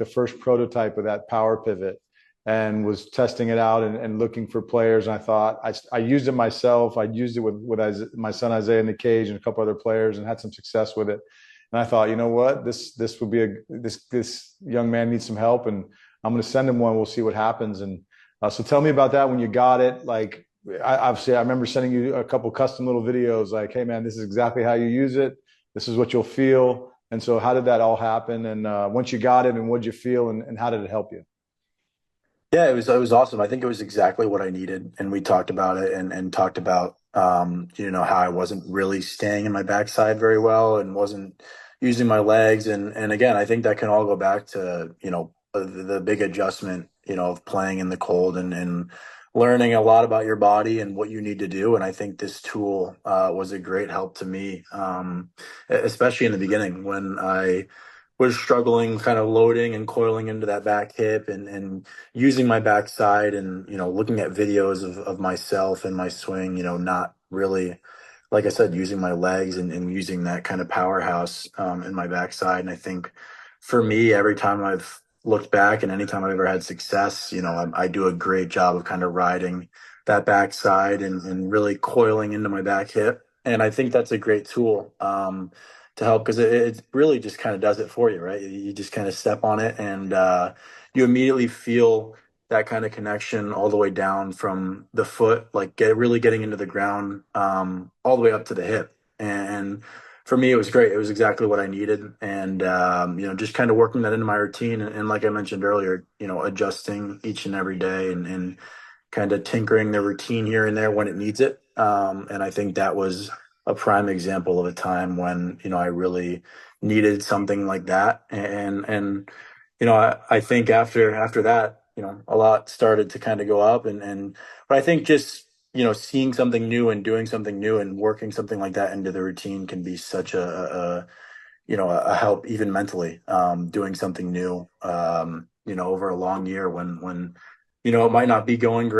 the first prototype of that power pivot and was testing it out and looking for players. And I thought I used it myself. I used it with my son Isaiah in the cage and a couple other players and had some success with it. And I thought, you know what, this would be this young man needs some help, and I'm going to send him one. We'll see what happens. And so tell me about that when you got it. Like, obviously, I remember sending you a couple custom little videos like, hey, man, this is exactly how you use it. This is what you'll feel. And so how did that all happen? And once you got it, and what did you feel, and how did it help you? Yeah, it was awesome. I think it was exactly what I needed, and we talked about it and talked about how I wasn't really staying in my backside very well and wasn't using my legs, and again, I think that can all go back to the big adjustment of playing in the cold and learning a lot about your body and what you need to do. And I think this tool was a great help to me, especially in the beginning when I was struggling kind of loading and coiling into that back hip and using my backside and looking at videos of myself and my swing, not really, like I said, using my legs and using that kind of powerhouse in my backside. And I think for me, every time I've looked back and anytime I've ever had success, I do a great job of kind of riding that backside and really coiling into my back hip. And I think that's a great tool to help because it really just kind of does it for you, right? You just kind of step on it and you immediately feel that kind of connection all the way down from the foot, like really getting into the ground, all the way up to the hip. And for me, it was great. It was exactly what I needed. And, just kind of working that into my routine. And like I mentioned earlier, adjusting each and every day and kind of tinkering the routine here and there when it needs it. And I think that was a prime example of a time when, I really needed something like that. I think after that, a lot started to kind of go up but I think just, seeing something new and doing something new and working something like that into the routine can be such a help even mentally, doing something new, over a long year when it might not be going great.